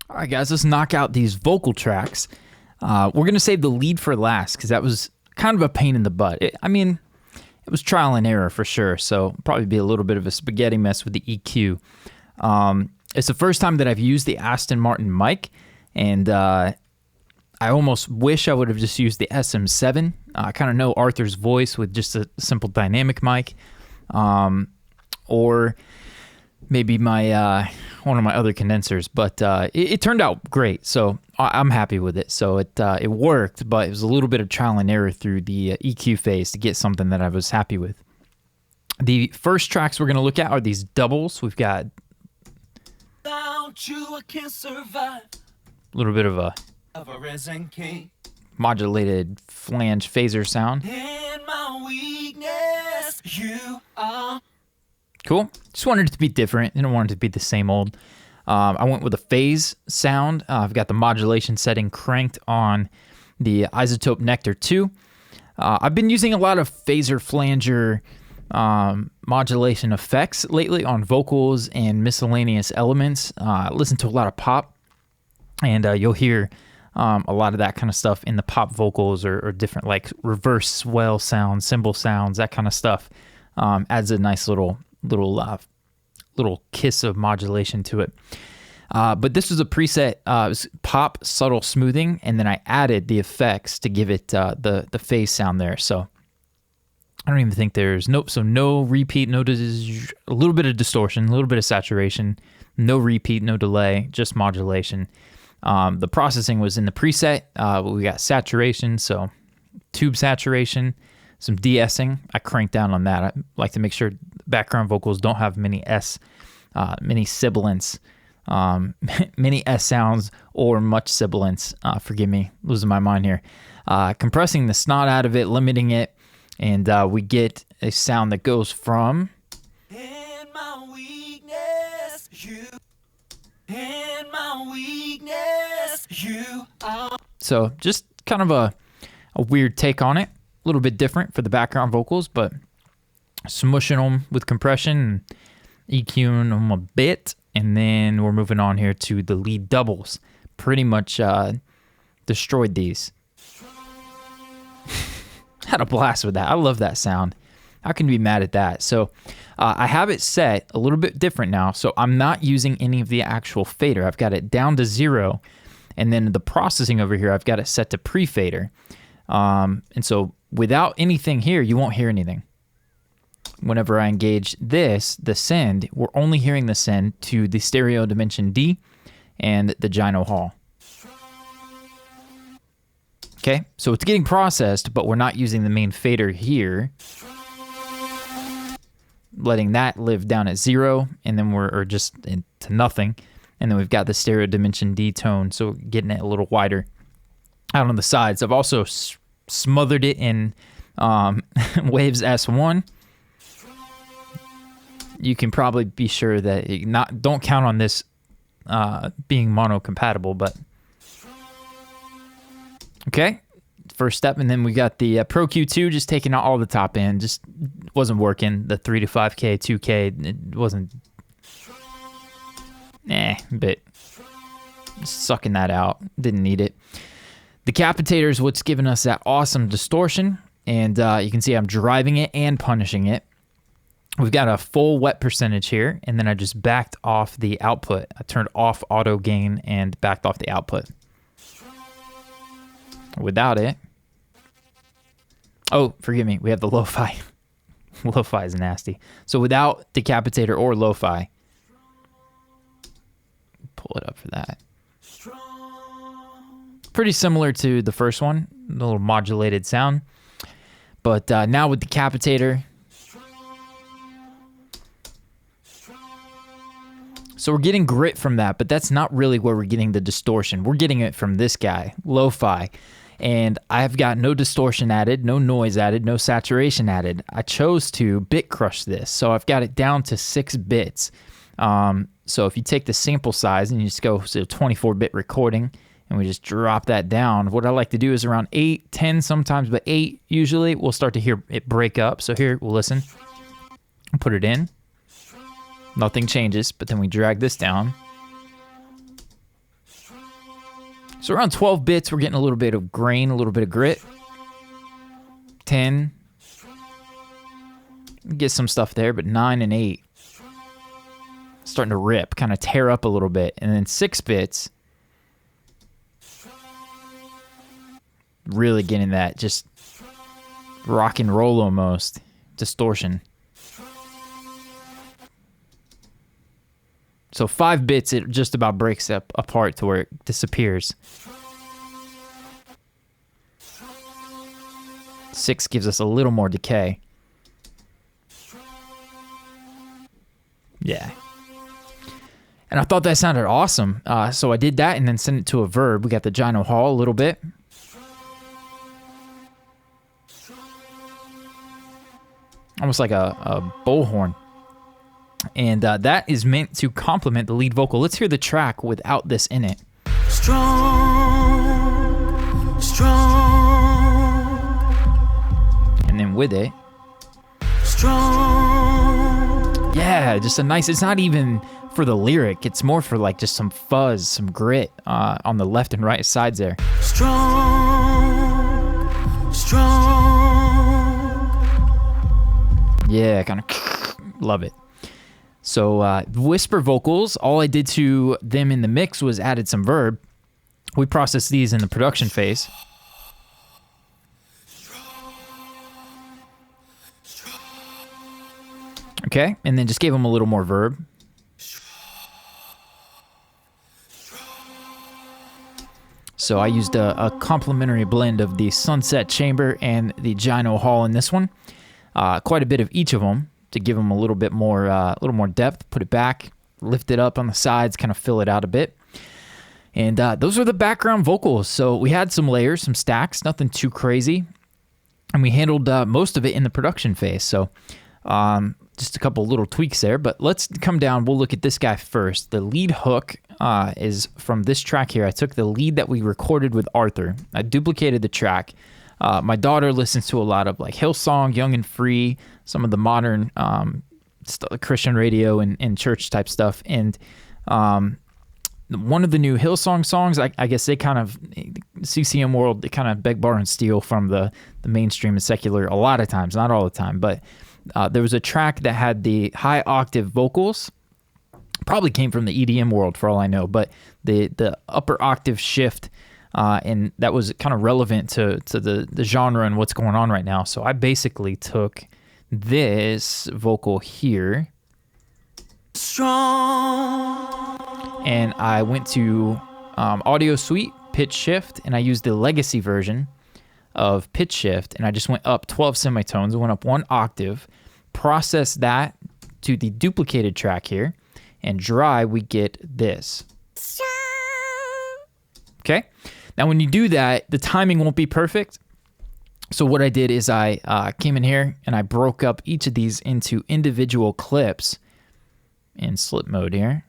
All right, guys, let's knock out these vocal tracks. We're going to save the lead for last because that was kind of a pain in the butt. It was trial and error for sure, so probably be a little bit of a spaghetti mess with the EQ. It's the first time that I've used the Aston Martin mic, and I almost wish I would have just used the SM7. I kind of know Arthur's voice with just a simple dynamic mic, or maybe my one of my other condensers, but it turned out great, so I'm happy with it. So it worked, but it was a little bit of trial and error through the EQ phase to get something that I was happy with. The first tracks we're going to look at are these doubles. We've got Without you, I can't survive. a little bit of a Risen king. modulated flange phaser sound. In my weakness, you are. Cool. Just wanted it to be different. Didn't want it to be the same old. I went with a phase sound. I've got the modulation setting cranked on the Isotope Nectar 2. I've been using a lot of phaser flanger modulation effects lately on vocals and miscellaneous elements. I listen to a lot of pop, and you'll hear a lot of that kind of stuff in the pop vocals or different like reverse swell sounds, cymbal sounds, that kind of stuff. Adds a nice little kiss of modulation to it. But this was a preset, it was pop subtle smoothing, and then I added the effects to give it the phase sound there. So I don't even think there's no repeat, a little bit of distortion, a little bit of saturation, no repeat, no delay, just modulation. The processing was in the preset. We got saturation, so tube saturation, some de-essing. I cranked down on that. I like to make sure background vocals don't have many sibilants, many S sounds or much sibilance. Forgive me, losing my mind here. Compressing the snot out of it, limiting it, and we get a sound that goes from In my weakness, you. In my weakness, you are. So just kind of a weird take on it. A little bit different for the background vocals, but smushing them with compression and EQing them a bit. And then we're moving on here to the lead doubles. Pretty much destroyed these. Had a blast with that. I love that sound. How can you be mad at that? So I have it set a little bit different now. So I'm not using any of the actual fader. I've got it down to 0. And then the processing over here, I've got it set to pre-fader. And so without anything here, you won't hear anything. Whenever I engage the send, we're only hearing the send to the stereo dimension D and the gyno hall. Okay, so it's getting processed, but we're not using the main fader here. Letting that live down at 0, and then we're just into nothing. And then we've got the stereo dimension D tone, so getting it a little wider out on the sides. I've also smothered it in Waves S1. You can probably be sure that don't count on this being mono compatible, but okay, first step. And then we got the Pro Q2 just taking out all the top end, just wasn't working. The 3 to 5K, 2K, it wasn't, but sucking that out, didn't need it. The capitator is what's giving us that awesome distortion, and you can see I'm driving it and punishing it. We've got a full wet percentage here, and then I just backed off the output. I turned off auto gain and backed off the output. Without it, oh, forgive me, we have the lo-fi. Lo-fi is nasty. So without decapitator or lo-fi, pull it up for that. Pretty similar to the first one, a little modulated sound. But now with decapitator, so we're getting grit from that, but that's not really where we're getting the distortion. We're getting it from this guy, lo-fi. And I've got no distortion added, no noise added, no saturation added. I chose to bit crush this, so I've got it down to 6 bits. So if you take the sample size and you just go to 24-bit recording, and we just drop that down, what I like to do is around 8, 10 sometimes, but 8 usually, we'll start to hear it break up. So here, we'll listen. Put it in. Nothing changes, but then we drag this down. So around 12 bits, we're getting a little bit of grain, a little bit of grit. 10. Get some stuff there, but 9 and 8. Starting to rip, kind of tear up a little bit. And then 6 bits. Really getting that just rock and roll almost distortion. So 5 bits, it just about breaks up apart to where it disappears. 6 gives us a little more decay. Yeah. And I thought that sounded awesome. So I did that and then sent it to a verb. We got the gyno hall a little bit. Almost like a bullhorn. And that is meant to complement the lead vocal. Let's hear the track without this in it. Strong, strong, And then with it. strong. Yeah, just a nice, it's not even for the lyric. It's more for like just some fuzz, some grit on the left and right sides there. Strong, strong. Yeah, kind of love it. So whisper vocals, all I did to them in the mix was added some verb. We processed these in the production phase. Okay, and then just gave them a little more verb. So I used a complementary blend of the Sunset Chamber and the Gyno Hall in this one. Quite a bit of each of them to give them a little bit more, depth. Put it back, lift it up on the sides, kind of fill it out a bit. And those are the background vocals. So we had some layers, some stacks, nothing too crazy. And we handled most of it in the production phase. So just a couple little tweaks there. But let's come down. We'll look at this guy first. The lead hook is from this track here. I took the lead that we recorded with Arthur. I duplicated the track. My daughter listens to a lot of like Hillsong, Young and Free, some of the modern Christian radio and church type stuff. And one of the new Hillsong songs, I guess they kind of, CCM world, they kind of beg, borrow, and steal from the mainstream and secular a lot of times, not all the time. But there was a track that had the high octave vocals. Probably came from the EDM world for all I know, but the upper octave shift, and that was kind of relevant to the genre and what's going on right now. So I basically took this vocal here, Strong. and I went to Audio Suite, Pitch Shift, and I used the legacy version of Pitch Shift, and I just went up 12 semitones, went up 1 octave, processed that to the duplicated track here, and dry, we get this. Okay? Now, when you do that, the timing won't be perfect. So what I did is I came in here and I broke up each of these into individual clips in slip mode here,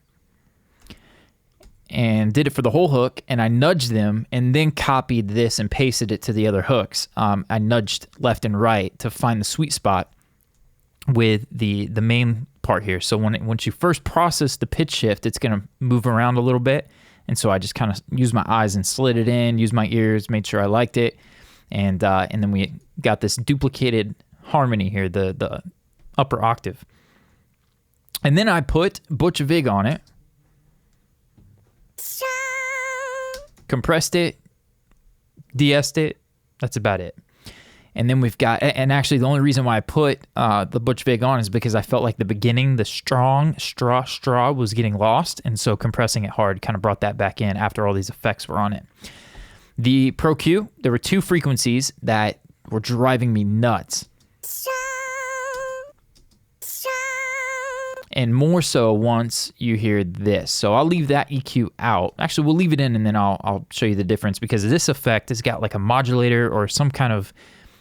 and did it for the whole hook, and I nudged them and then copied this and pasted it to the other hooks. I nudged left and right to find the sweet spot with the main part here. So once you first process the pitch shift, it's going to move around a little bit. And so I just kind of used my eyes and slid it in, used my ears, made sure I liked it. And then we got this duplicated harmony here, the upper octave. And then I put Butch Vig on it. Compressed it, de-essed it. That's about it. And then we've got, and actually the only reason why I put the Butch Vig on is because I felt like the beginning, the strong straw was getting lost. And so compressing it hard kind of brought that back in after all these effects were on it. The Pro Q, there were 2 frequencies that were driving me nuts. And more so once you hear this. So I'll leave that EQ out. Actually, we'll leave it in and then I'll show you the difference, because this effect has got like a modulator or some kind of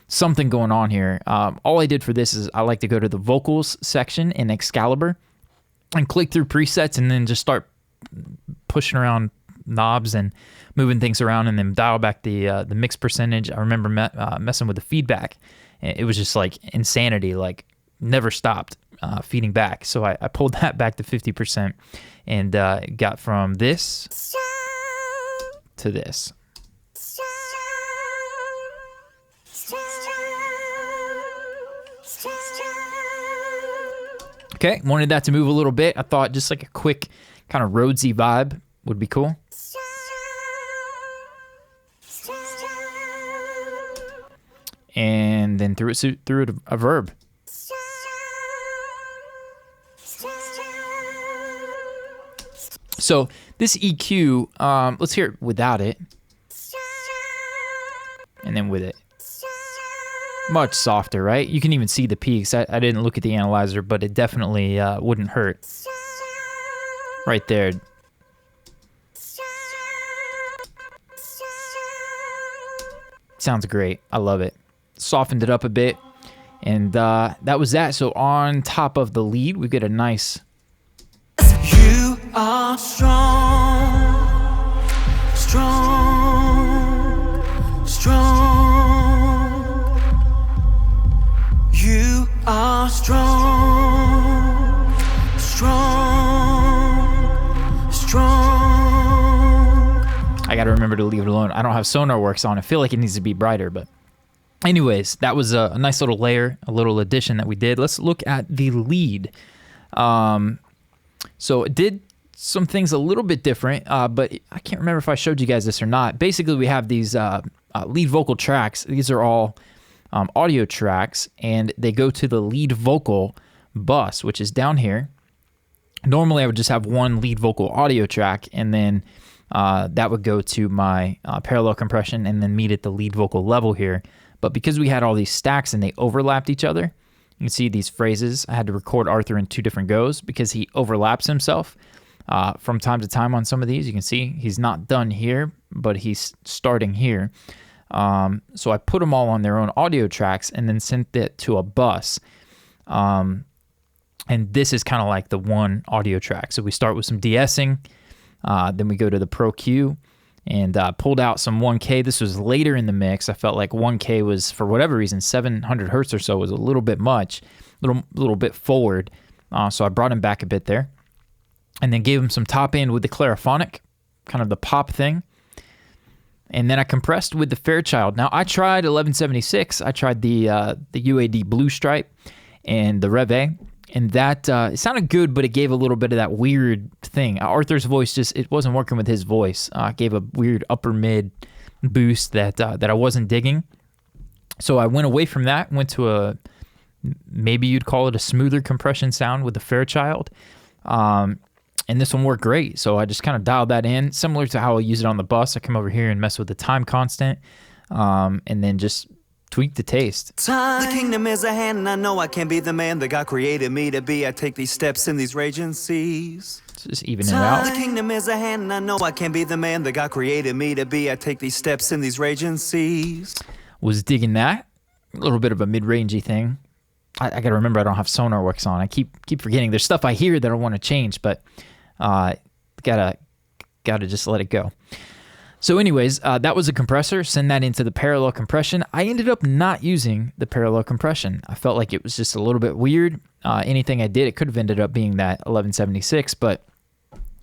something going on here. All I did for this is I like to go to the vocals section in Excalibur and click through presets and then just start pushing around knobs and moving things around and then dial back the mix percentage. I remember messing with the feedback. It was just like insanity, like never stopped feeding back. So I pulled that back to 50% and got from this to this. Okay, wanted that to move a little bit. I thought just like a quick kind of roadsy vibe would be cool. And then threw it a verb. So this EQ, let's hear it without it. And then with it. Much softer, right? You can even see the peaks. I didn't look at the analyzer, but it definitely wouldn't hurt. Right there. Sounds great. I love it. Softened it up a bit. And that was that. So on top of the lead, we get a nice... You are strong, strong, strong. You are strong, strong, strong. I gotta remember to leave it alone. I don't have SonarWorks on. I feel like it needs to be brighter, but anyways, that was a nice little layer, a little addition that we did. Let's look at the lead. So it did some things a little bit different, but I can't remember if I showed you guys this or not. Basically, we have these lead vocal tracks. These are all audio tracks, and they go to the lead vocal bus, which is down here. Normally, I would just have one lead vocal audio track, and then that would go to my parallel compression and then meet at the lead vocal level here. But because we had all these stacks and they overlapped each other, you can see these phrases. I had to record Arthur in 2 different goes because he overlaps himself from time to time on some of these. You can see he's not done here, but he's starting here. So I put them all on their own audio tracks and then sent it to a bus. And this is kind of like the one audio track. So we start with some de-essing, then we go to the Pro Q, and pulled out some 1K. This was later in the mix. I felt like 1K was, for whatever reason, 700 hertz or so was a little bit much, little bit forward. So I brought him back a bit there, and then gave him some top end with the clariphonic, kind of the pop thing. And then I compressed with the Fairchild. Now I tried 1176. I tried the UAD Blue Stripe and the Rev A. And that, it sounded good, but it gave a little bit of that weird thing. Arthur's voice it wasn't working with his voice. It gave a weird upper mid boost that I wasn't digging. So I went away from that, went to maybe you'd call it a smoother compression sound with the Fairchild. And this one worked great. So I just kind of dialed that in, similar to how I use it on the bus. I come over here and mess with the time constant, and then just tweak the taste. The kingdom is a hand, and I know I can be the man that God created me to be. I take these steps in these raging seas. Just even it out. The kingdom is a hand, and I know I can be the man that God created me to be. I take these steps in these raging seas. Was digging that. A little bit of a mid-rangey thing. I got to remember I don't have SonarWorks on. I keep forgetting. There's stuff I hear that I want to change, but gotta just let it go. So anyways, that was a compressor. Send that into the parallel compression. I ended up not using the parallel compression. I felt like it was just a little bit weird. Anything I did, it could have ended up being that 1176, but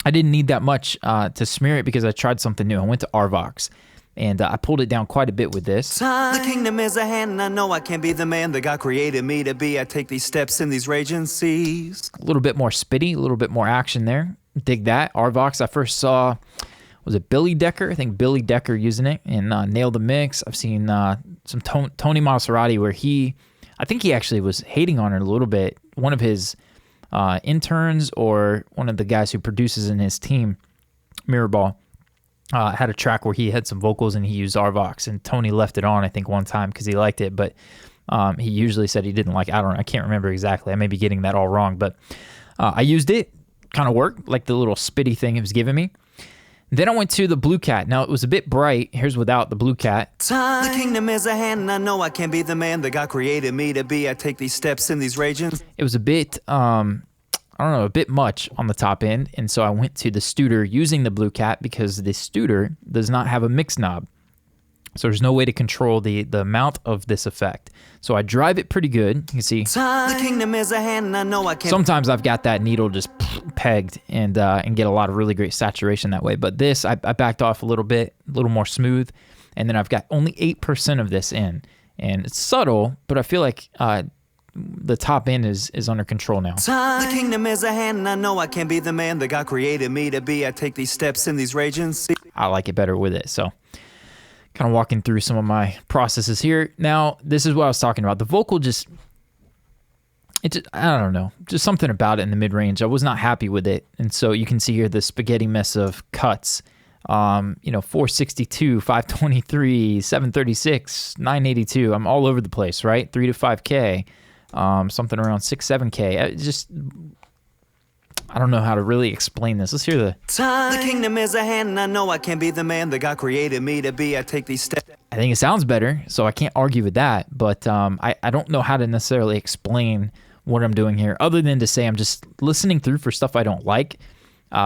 I didn't need that much to smear it because I tried something new. I went to RVox, and I pulled it down quite a bit with this. The kingdom is a hand, and I know I can be the man that God created me to be. I take these steps in these raging seas. A little bit more spitty, a little bit more action there. Dig that. RVox, I first saw... Was it Billy Decker? I think Billy Decker using it and nailed the mix. I've seen some Tony Maserati where I think he actually was hating on it a little bit. One of his interns or one of the guys who produces in his team, Mirrorball, had a track where he had some vocals and he used RVox, and Tony left it on, I think, one time because he liked it, but he usually said he didn't like it. I can't remember exactly. I may be getting that all wrong, but I used it. Kind of worked, like the little spitty thing it was giving me. Then I went to the Blue Cat. Now, it was a bit bright. Here's without the Blue Cat. The kingdom is a hand, and I know I can be the man that God created me to be. I take these steps in these raging. It was a bit, I don't know, a bit much on the top end, and so I went to the Studer using the Blue Cat because the Studer does not have a mix knob. So there's no way to control the amount of this effect. So I drive it pretty good. You can see. The kingdom is a hand, and I know I can't. Sometimes I've got that needle just pegged and get a lot of really great saturation that way. But this, I backed off a little bit, a little more smooth. And then I've got only 8% of this in. And it's subtle, but I feel like the top end is under control now. The kingdom is a hand, and I know I can't be the man that God created me to be. I take these steps in these regions. I like it better with it. So kind of walking through some of my processes here. Now, this is what I was talking about. The vocal I don't know, just something about it in the mid-range. I was not happy with it. And so you can see here the spaghetti mess of cuts. 462, 523, 736, 982. I'm all over the place, right? 3 to 5K, something around 6, 7K. I don't know how to really explain this. Let's hear the kingdom is a hand, and I know I can't be the man that God created me to be. I take these steps. I think it sounds better, so I can't argue with that. But I don't know how to necessarily explain what I'm doing here, other than to say I'm just listening through for stuff I don't like.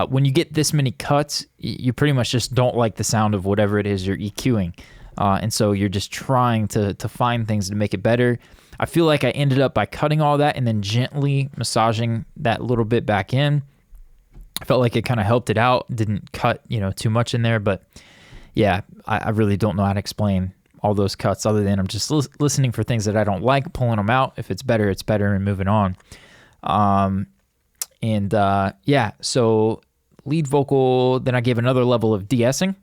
When you get this many cuts, you pretty much just don't like the sound of whatever it is you're EQing. And so you're just trying to find things to make it better. I feel like I ended up by cutting all that and then gently massaging that little bit back in. I felt like it kind of helped it out. Didn't cut, too much in there. But yeah, I really don't know how to explain all those cuts other than I'm just listening for things that I don't like, pulling them out. If it's better, and moving on. So lead vocal, then I gave another level of de-essing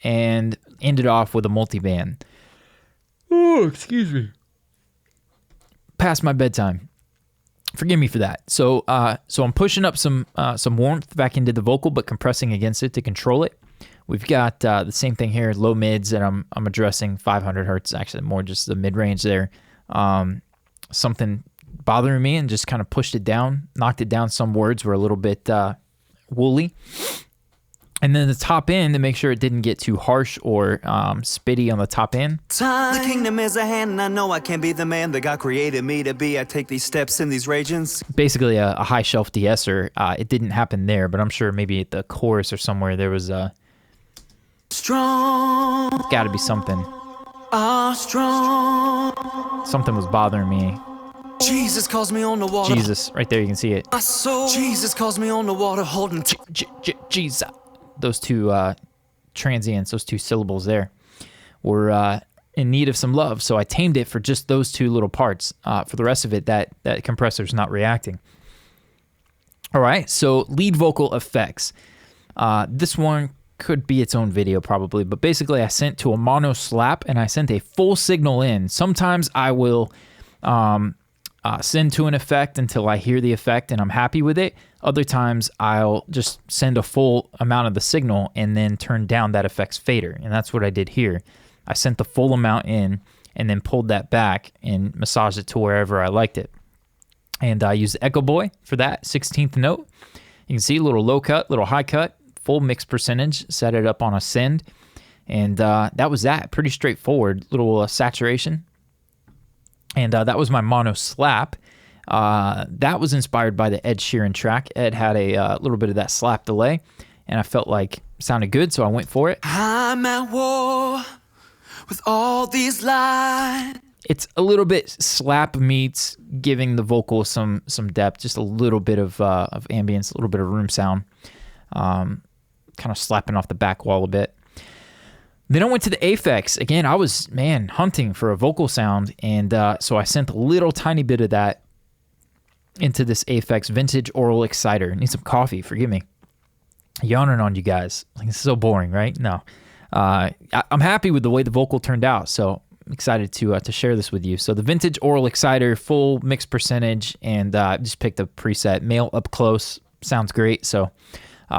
and ended off with a multiband. Oh, excuse me. Past my bedtime. Forgive me for that. So I'm pushing up some warmth back into the vocal, but compressing against it to control it. We've got the same thing here, low mids, that I'm addressing 500 hertz, actually more just the mid-range there. Something bothering me and just kind of pushed it down, knocked it down. Some words were a little bit woolly. And then the top end to make sure it didn't get too harsh or spitty on the top end. The kingdom is a hand, and I know I can't be the man that God created me to be. I take these steps in these regions. Basically a high shelf de-esser. It didn't happen there, but I'm sure maybe at the chorus or somewhere there was a... Strong. It's got to be something. Strong. Something was bothering me. Jesus calls me on the water. Jesus, right there, you can see it. My soul. Jesus calls me on the water, holding Jesus. Those two transients, those two syllables there, were in need of some love. So I tamed it for just those two little parts. For the rest of it, that compressor's not reacting. All right, so lead vocal effects. This one could be its own video probably, but basically I sent to a mono slap and I sent a full signal in. Sometimes I will send to an effect until I hear the effect and I'm happy with it. Other times I'll just send a full amount of the signal and then turn down that effect's fader. And that's what I did here. I sent the full amount in and then pulled that back and massaged it to wherever I liked it. And I used the Echo Boy for that 16th note. You can see a little low cut, little high cut, full mix percentage, set it up on a send. And that was that. Pretty straightforward, little saturation. And that was my mono slap. That was inspired by the Ed Sheeran track. Ed had a little bit of that slap delay, and I felt like it sounded good, so I went for it. I'm at war with all these lies. It's a little bit slap meets giving the vocal some depth, just a little bit of ambience, a little bit of room sound, kind of slapping off the back wall a bit. Then I went to the Aphex. Again, I was, hunting for a vocal sound, and so I sent a little tiny bit of that into this Aphex Vintage Oral Exciter. Need some coffee, forgive me. Yawning on you guys. Like, it's so boring, right? No. I'm happy with the way the vocal turned out, so I'm excited to share this with you. So the Vintage Oral Exciter, full mix percentage, and just picked a preset. Male up close, sounds great, so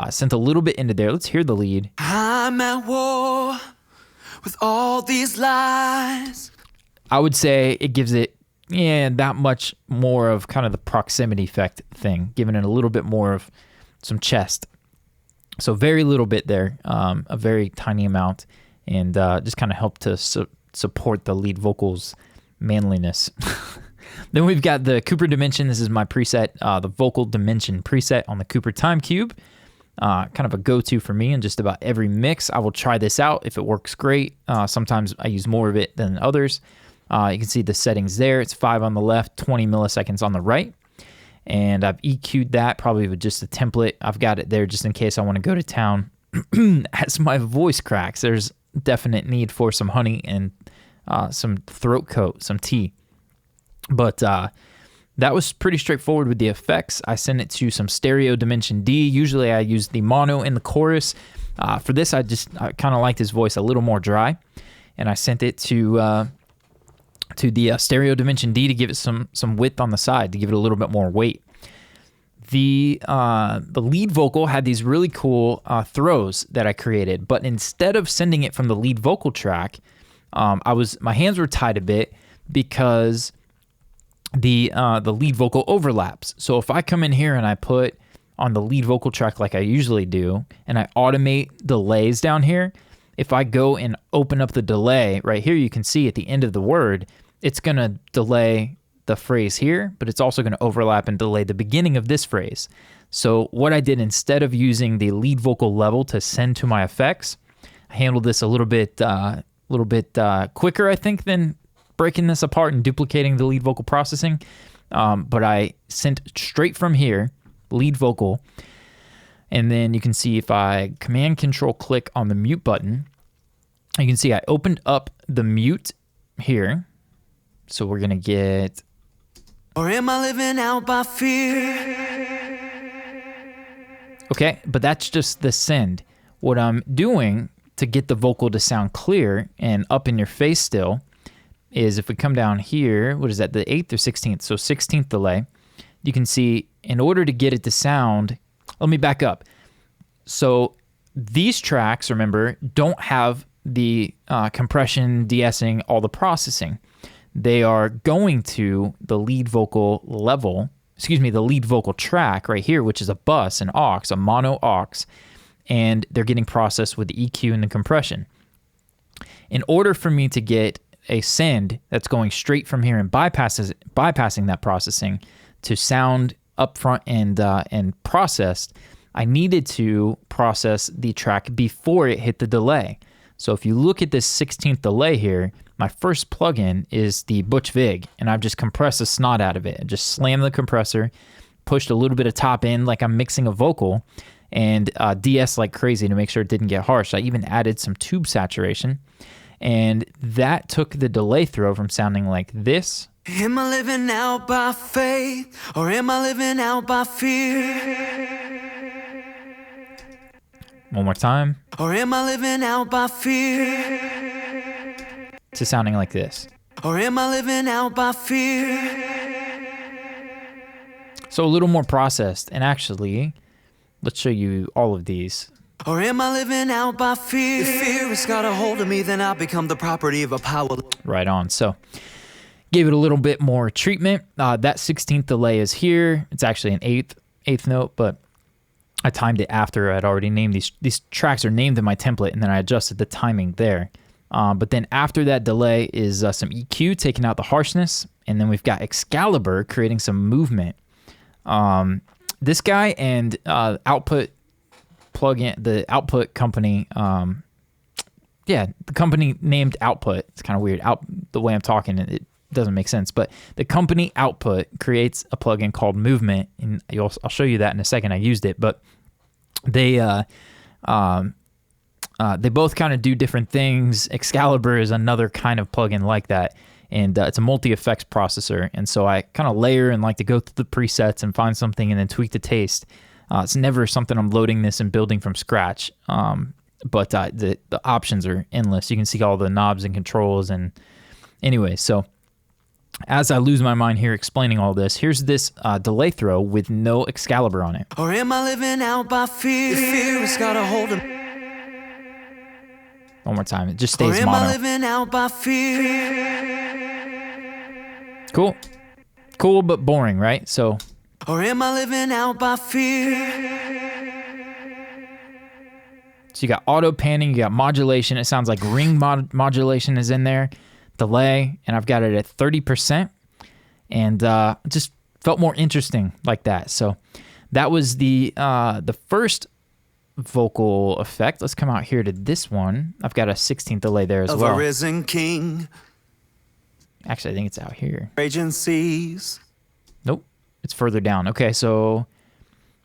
sent a little bit into there. Let's hear the lead. I'm at war with all these lies. I would say it gives it, that much more of kind of the proximity effect thing, giving it a little bit more of some chest. So very little bit there, a very tiny amount, and just kind of help to support the lead vocal's manliness. Then we've got the Cooper Dimension. This is my preset, the Vocal Dimension preset on the Cooper Time Cube. kind of a go-to for me in just about every mix. I will try this out. If it works, great. Sometimes I use more of it than others. You can see the settings there. It's 5 on the left, 20 milliseconds on the right. And I've EQ'd that probably with just a template. I've got it there just in case I want to go to town. As my voice cracks, there's definite need for some honey and some throat coat, some tea. But that was pretty straightforward with the effects. I sent it to some stereo dimension D. Usually I use the mono in the chorus. For this, I kind of liked his voice a little more dry. And I sent it to the stereo dimension D to give it some width on the side, to give it a little bit more weight. The lead vocal had these really cool throws that I created, but instead of sending it from the lead vocal track, my hands were tied a bit because the lead vocal overlaps. So if I come in here and I put on the lead vocal track like I usually do, and I automate delays down here, if I go and open up the delay right here, you can see at the end of the word, it's going to delay the phrase here, but it's also going to overlap and delay the beginning of this phrase. So what I did, instead of using the lead vocal level to send to my effects, I handled this a little bit quicker, I think, than breaking this apart and duplicating the lead vocal processing. But I sent straight from here, lead vocal, and then you can see if I Command Control click on the mute button, you can see I opened up the mute here. So we're gonna get. Or am I living out by fear? Okay, but that's just the send. What I'm doing to get the vocal to sound clear and up in your face still is if we come down here, what is that, the 8th or 16th? So 16th delay. You can see in order to get it to sound, let me back up. So these tracks, remember, don't have the compression, de-essing, all the processing. They are going to the lead vocal level, the lead vocal track right here, which is a bus, an aux, a mono aux, and they're getting processed with the EQ and the compression. In order for me to get a send that's going straight from here and bypassing that processing to sound upfront and processed, I needed to process the track before it hit the delay. So if you look at this 16th delay here, my first plugin is the Butch Vig, and I've just compressed the snot out of it. I just slammed the compressor, pushed a little bit of top end like I'm mixing a vocal, and de-ess like crazy to make sure it didn't get harsh. I even added some tube saturation, and that took the delay throw from sounding like this. Am I living out by faith, or am I living out by fear? One more time. Or am I living out by fear? To sounding like this. Or am I living out by fear? So a little more processed. And actually, let's show you all of these. Or am I living out by fear? If fear has got a hold of me, then I become the property of a power. Right on. So gave it a little bit more treatment. That 16th delay is here. It's actually an eighth note, but I timed it after I'd already named these tracks are named in my template, and then I adjusted the timing there. But then after that delay is some EQ taking out the harshness, and then we've got Excalibur creating some movement. This guy and output plugin, the output company, the company named Output. It's kind of weird. The way I'm talking, it doesn't make sense. But the company Output creates a plugin called Movement, and I'll show you that in a second. I used it, but they both kind of do different things. Excalibur is another kind of plugin like that, and it's a multi-effects processor. And so I kind of layer and like to go through the presets and find something and then tweak the taste. It's never something I'm loading this and building from scratch. But the options are endless. You can see all the knobs and controls. And anyway, so as I lose my mind here explaining all this, here's this delay throw with no Excalibur on it. Or am I living out by fear? Fear has got a hold of me. One more time. It just stays or am mono. I living out by fear? Cool, but boring, right? So. Or am I living out by fear? So you got auto panning, you got modulation. It sounds like ring modulation is in there, delay, and I've got it at 30%, and it just felt more interesting like that. So that was the first vocal effect. Let's come out here to this one. I've got a 16th delay there as Of well. a risen king. Actually, I think it's out here. Agencies. Nope, it's further down. Okay, so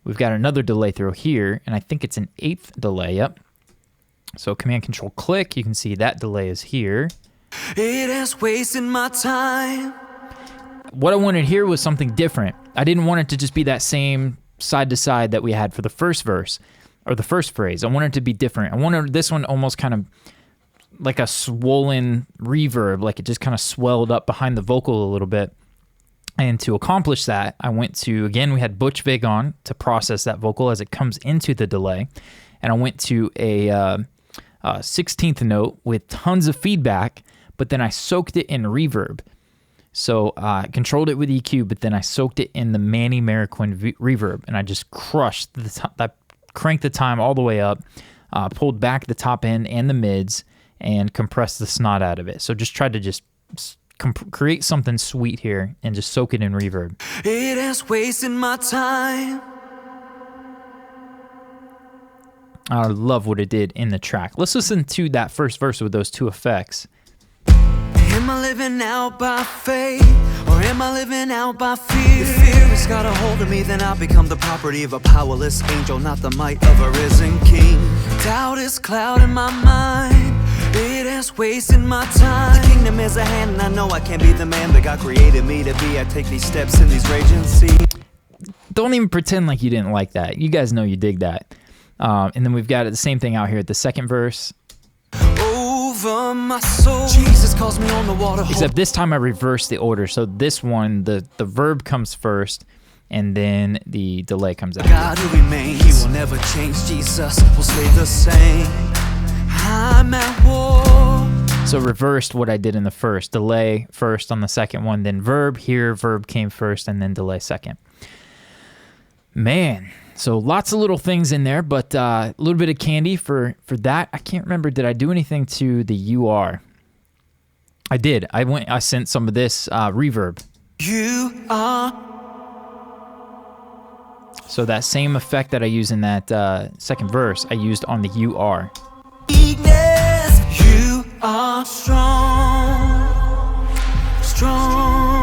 we've got another delay through here, and I think it's an 8th delay. Yep. So Command Control click, you can see that delay is here. It has wasted my time. What I wanted here was something different. I didn't want it to just be that same side to side that we had for the first verse or the first phrase. I wanted it to be different. I wanted this one almost kind of like a swollen reverb, like it just kind of swelled up behind the vocal a little bit. And to accomplish that, I went to, again, we had Butch Vig on to process that vocal as it comes into the delay. And I went to a 16th note with tons of feedback, but then I soaked it in reverb. So I controlled it with EQ, but then I soaked it in the Manny Marroquin reverb, and I just crushed the top, I cranked the time all the way up, pulled back the top end and the mids, and compressed the snot out of it. So just tried to just create something sweet here and just soak it in reverb. It has wasted my time. I love what it did in the track. Let's listen to that first verse with those two effects. Am I living out by faith, or am I living out by fear? If fear has got a hold of me, then I'll become the property of a powerless angel, not the might of a risen king. Doubt is clouding my mind. It has wasted my time. The kingdom is a hand, and I know I can't be the man that God created me to be. I take these steps in these raging seas. Don't even pretend like you didn't like that. You guys know you dig that. And then we've got the same thing out here at the second verse. Over my soul, Jesus calls me on the water. Except this time I reversed the order. So this one, the verb comes first, and then the delay comes out. God who remains, He will never change. Jesus will stay the same. I'm at war. So reversed what I did in the first. Delay first on the second one, then verb. Here, verb came first, and then delay second. Man, so lots of little things in there, but a little bit of candy for that. I can't remember, did I do anything to the UR? I did. I sent some of this reverb. You are. So that same effect that I used in that second verse, I used on the UR. Weakness. You are strong. Strong.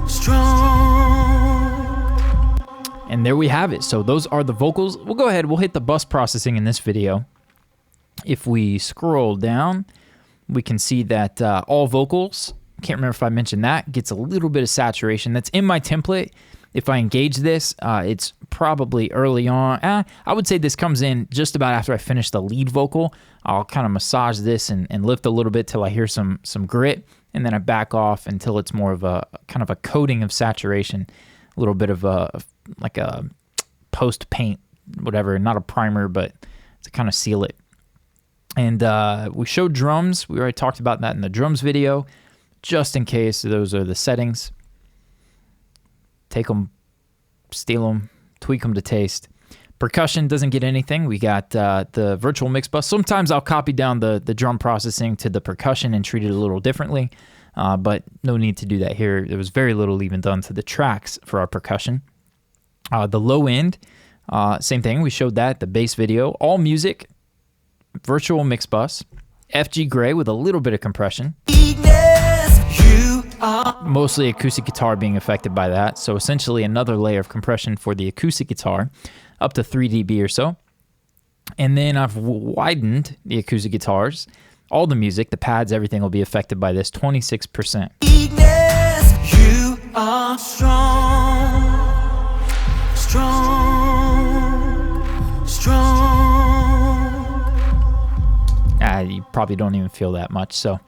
Strong. And there we have it. So those are the vocals. We'll go ahead. We'll hit the bus processing in this video. If we scroll down, we can see that all vocals, can't remember if I mentioned that, gets a little bit of saturation. That's in my template. If I engage this, it's probably early on. I would say this comes in just about after I finish the lead vocal. I'll kind of massage this and lift a little bit till I hear some grit, and then I back off until it's more of a kind of a coating of saturation, a little bit of like a post paint, whatever, not a primer, but to kind of seal it. And we showed drums. We already talked about that in the drums video, just in case. Those are the settings. Take them, steal them, tweak them to taste. Percussion doesn't get anything. We got the virtual mix bus. Sometimes I'll copy down the drum processing to the percussion and treat it a little differently, but no need to do that here. There was very little even done to the tracks for our percussion. The low end, same thing. We showed that, the bass video. All music, virtual mix bus, FG Gray with a little bit of compression. Mostly acoustic guitar being affected by that. So essentially another layer of compression for the acoustic guitar, up to 3 dB or so. And then I've widened the acoustic guitars. All the music, the pads, everything will be affected by this, 26%. You are strong. Strong. Strong. You probably don't even feel that much, so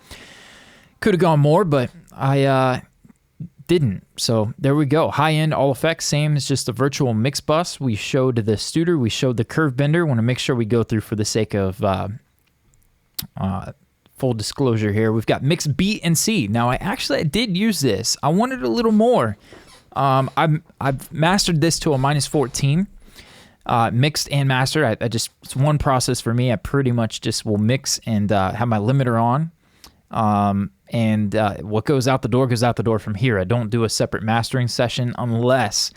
could have gone more, but I didn't. So there we go. High-end, all effects, same as just the virtual mix bus. We showed the Studer, we showed the curve bender. Want to make sure we go through for the sake of full disclosure here. We've got mix B and C. Now, I did use this. I wanted a little more. I've mastered this to a -14. Mixed and mastered. It's one process for me. I pretty much just will mix and have my limiter on. And what goes out the door from here. I don't do a separate mastering session unless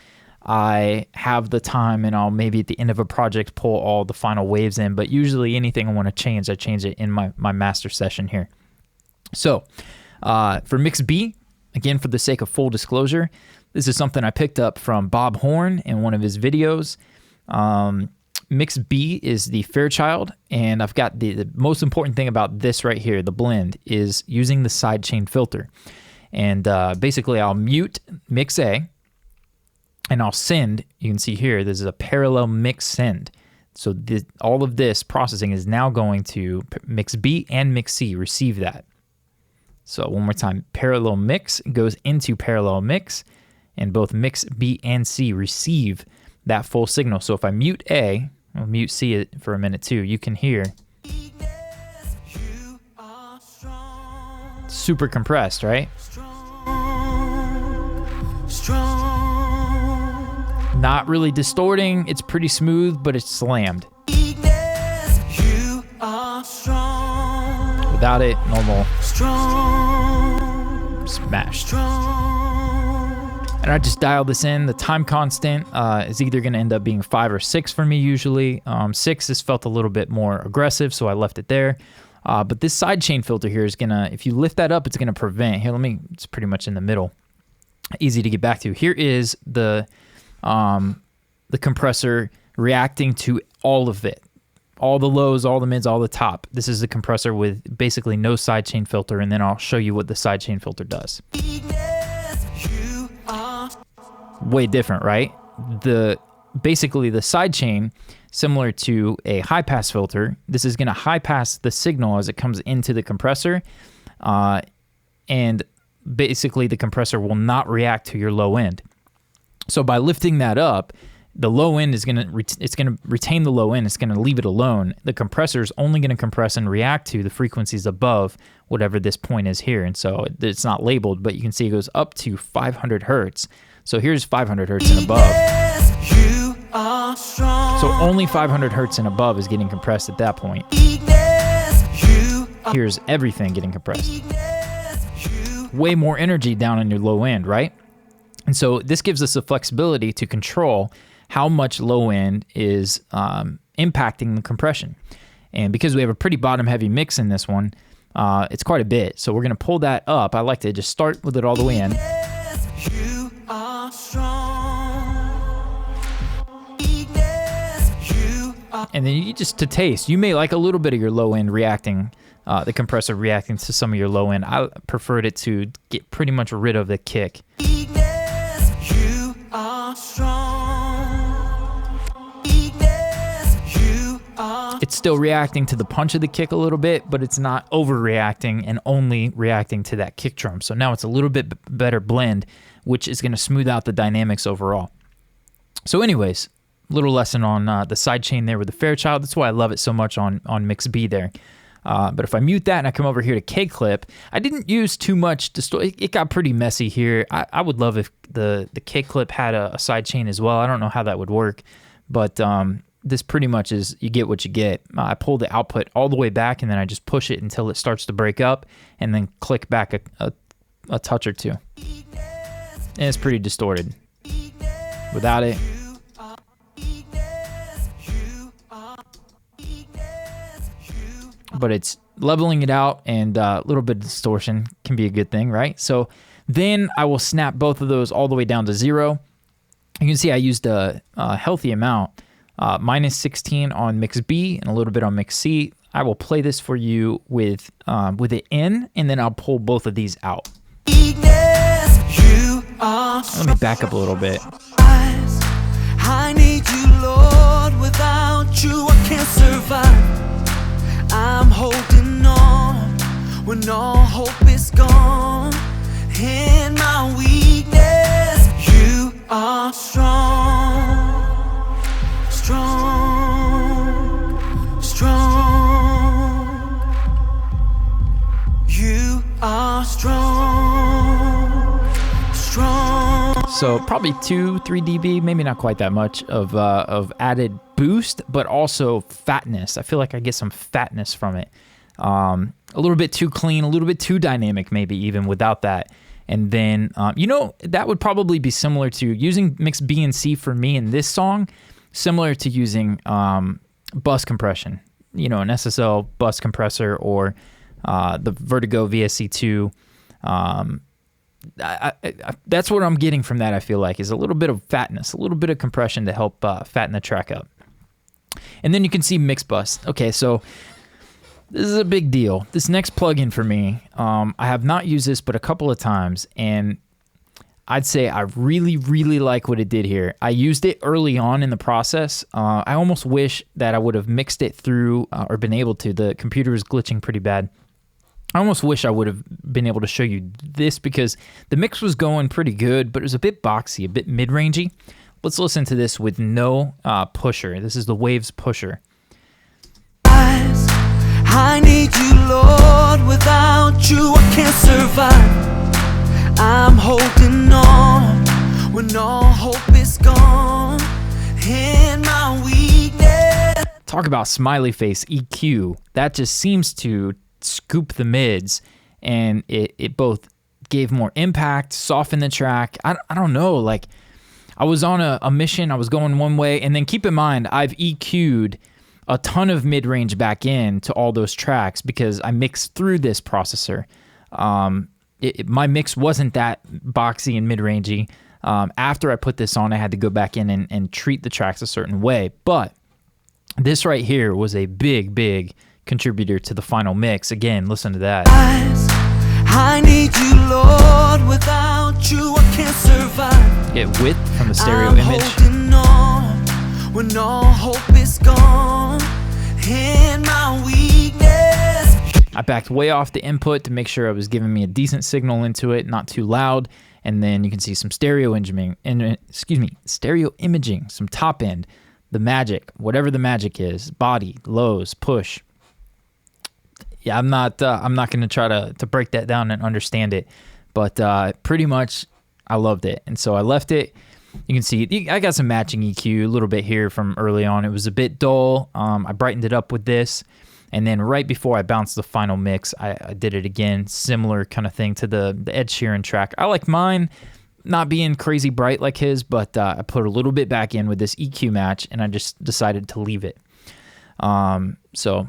I have the time, and I'll maybe at the end of a project pull all the final waves in. But usually anything I want to change, I change it in my master session here. So for mix B, again, for the sake of full disclosure, this is something I picked up from Bob Horn in one of his videos. Mix B is the Fairchild, and I've got the most important thing about this right here, the blend, is using the sidechain filter. And basically I'll mute mix A, and I'll send, you can see here, this is a parallel mix send. So all of this processing is now going to mix B and mix C, receive that. So one more time, parallel mix goes into parallel mix, and both mix B and C receive that full signal. So if I mute A, I'll mute C for a minute too, you can hear super compressed, right? Not really distorting, it's pretty smooth, but it's slammed. Without it, normal. Smashed. And I just dialed this in. The time constant is either going to end up being 5 or 6 for me usually. 6 has felt a little bit more aggressive, so I left it there. But this sidechain filter here is going to, if you lift that up, it's going to prevent. Here, it's pretty much in the middle. Easy to get back to. Here is the compressor reacting to all of it. All the lows, all the mids, all the top. This is the compressor with basically no sidechain filter, and then I'll show you what the sidechain filter does. Way different, right? Basically the sidechain, similar to a high pass filter, this is going to high pass the signal as it comes into the compressor, and basically the compressor will not react to your low end. So by lifting that up, the low end is going to retain the low end. It's going to leave it alone. The compressor is only going to compress and react to the frequencies above whatever this point is here. And so it's not labeled, but you can see it goes up to 500 hertz. So here's 500 hertz and above. So only 500 hertz and above is getting compressed at that point. Here's everything getting compressed. Way more energy down on your low end, right? And so this gives us the flexibility to control how much low end is impacting the compression. And because we have a pretty bottom heavy mix in this one, it's quite a bit. So we're going to pull that up. I like to just start with it all the way in. And then you just, to taste, you may like a little bit of your low end reacting, the compressor reacting to some of your low end. I preferred it to get pretty much rid of the kick. It's still reacting to the punch of the kick a little bit, but it's not overreacting and only reacting to that kick drum. So now it's a little bit better blend, which is going to smooth out the dynamics overall. So anyways, little lesson on the sidechain there with the Fairchild. That's why I love it so much on Mix B there. But if I mute that and I come over here to K-Clip, I didn't use too much distort. It got pretty messy here. I would love if the K-Clip had a sidechain as well. I don't know how that would work, but this pretty much is, you get what you get. I pull the output all the way back, and then I just push it until it starts to break up, and then click back a touch or two. And it's pretty distorted. Without it, but it's leveling it out, and a little bit of distortion can be a good thing, right? So then I will snap both of those all the way down to 0. You can see I used a healthy amount, minus 16 on Mix B and a little bit on Mix C. I will play this for you with it in, and then I'll pull both of these out. Let me back up a little bit. I need you, Lord. Without you, I can't survive. I'm holding on when all hope is gone. In my weakness, you are strong, strong, strong. You are strong, strong. So probably 2-3 dB, maybe not quite that much of added boost, but also fatness. I feel like I get some fatness from it. A little bit too clean, a little bit too dynamic, maybe even without that. And then, that would probably be similar to using mix B and C for me in this song, similar to using bus compression, an SSL bus compressor or the Vertigo VSC2. That's what I'm getting from that, I feel like, is a little bit of fatness, a little bit of compression to help fatten the track up. And then you can see mix bus. Okay, so this is a big deal. This next plugin for me, I have not used this but a couple of times, and I'd say I really, really like what it did here. I used it early on in the process. I almost wish that I would have mixed it through or been able to. The computer was glitching pretty bad. I almost wish I would have been able to show you this because the mix was going pretty good, but it was a bit boxy, a bit mid-rangey. Let's listen to this with no pusher. This is the Waves pusher. I need you, Lord. Without you, I can't survive. I'm holding on when all hope is gone. In my weakness. Talk about smiley face EQ. That just seems to scoop the mids, and it both gave more impact, softened the track. I don't know. Like, I was on a mission. I was going one way, and then keep in mind, I've EQ'd a ton of mid-range back in to all those tracks because I mixed through this processor. My mix wasn't that boxy and mid-rangey. After I put this on, I had to go back in and treat the tracks a certain way. But this right here was a big, big contributor to the final mix. Again, listen to that. I need you, Lord. Without you, I can't survive. Get width from the stereo I'm image. Holding on when all hope is gone. In my weakness. I backed way off the input to make sure I was giving me a decent signal into it, not too loud. And then you can see some stereo imaging, some top end, the magic, whatever the magic is, body, lows, push. Yeah, I'm not going to try to break that down and understand it, but pretty much I loved it. And so I left it. You can see I got some matching EQ a little bit here from early on. It was a bit dull. I brightened it up with this. And then right before I bounced the final mix, I did it again. Similar kind of thing to the Ed Sheeran track. I like mine not being crazy bright like his, but I put a little bit back in with this EQ match, and I just decided to leave it. So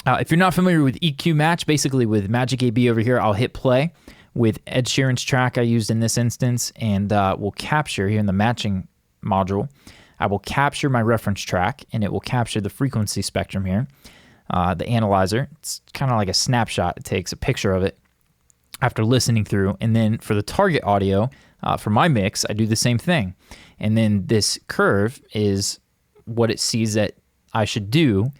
if you're not familiar with EQ match, basically with Magic AB over here, I'll hit play with Ed Sheeran's track I used in this instance, and we'll capture here in the matching module. I will capture my reference track, and it will capture the frequency spectrum here. The analyzer, it's kind of like a snapshot. It takes a picture of it after listening through. And then for the target audio, for my mix, I do the same thing. And then this curve is what it sees that I should do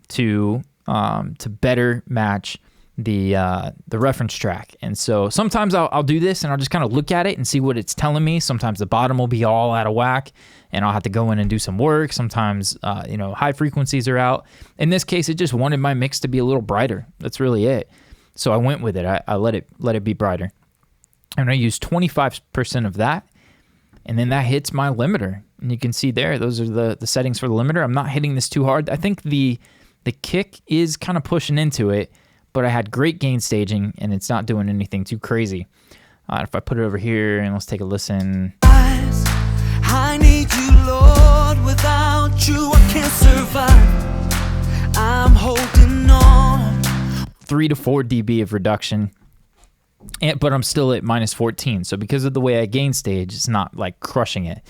to better match the reference track. And so sometimes I'll do this and I'll just kind of look at it and see what it's telling me. Sometimes the bottom will be all out of whack and I'll have to go in and do some work. Sometimes high frequencies are out. In this case, it just wanted my mix to be a little brighter. That's really it. So I went with it. I let it be brighter. And I used 25% of that. And then that hits my limiter. And you can see there, those are the settings for the limiter. I'm not hitting this too hard. I think the kick is kind of pushing into it, but I had great gain staging and it's not doing anything too crazy. If I put it over here and let's take a listen. I need you, Lord. Without you, I can't survive. I'm holding on. 3 to 4 dB of reduction, but I'm still at minus 14. So because of the way I gain stage, it's not like crushing it.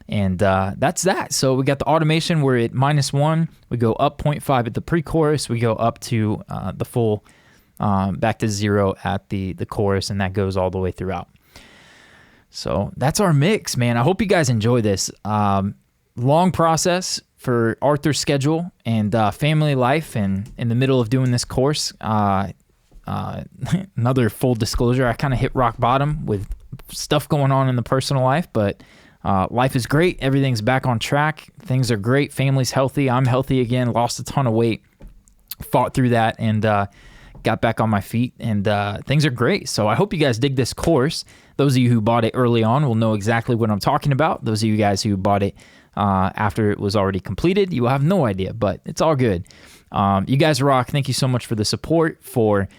And that's that. So we got the automation. We're at -1. We go up 0.5 at the pre-chorus. We go up to the full, back to 0 at the chorus, and that goes all the way throughout. So that's our mix, man. I hope you guys enjoy this. Long process for Arthur's schedule and family life, and in the middle of doing this course. Another full disclosure, I kind of hit rock bottom with stuff going on in the personal life, but life is great. Everything's back on track. Things are great. Family's healthy. I'm healthy again. Lost a ton of weight. Fought through that and got back on my feet, and things are great. So I hope you guys dig this course. Those of you who bought it early on will know exactly what I'm talking about. Those of you guys who bought it after it was already completed, you will have no idea, but it's all good. You guys rock. Thank you so much for the support, for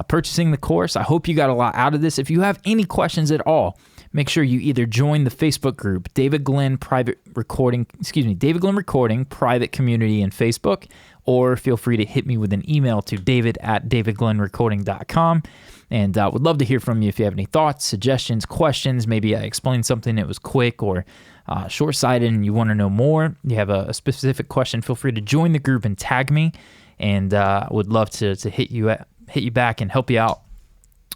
purchasing the course. I hope you got a lot out of this. If you have any questions at all, make sure you either join the Facebook group, David Glenn Recording Private Community in Facebook, or feel free to hit me with an email to david@davidglennrecording.com. And would love to hear from you if you have any thoughts, suggestions, questions. Maybe I explained something that was quick or short-sighted and you want to know more. You have a specific question, feel free to join the group and tag me. And I would love to hit you back and help you out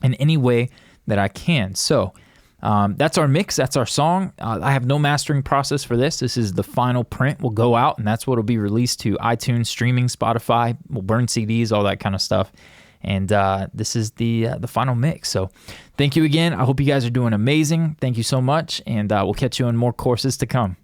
in any way that I can. So that's our mix. That's our song. I have no mastering process for this. This is the final print. Will go out, and that's what will be released to iTunes, streaming, Spotify. We'll burn CDs, all that kind of stuff. And this is the final mix. So thank you again. I hope you guys are doing amazing. Thank you so much, and we'll catch you on more courses to come.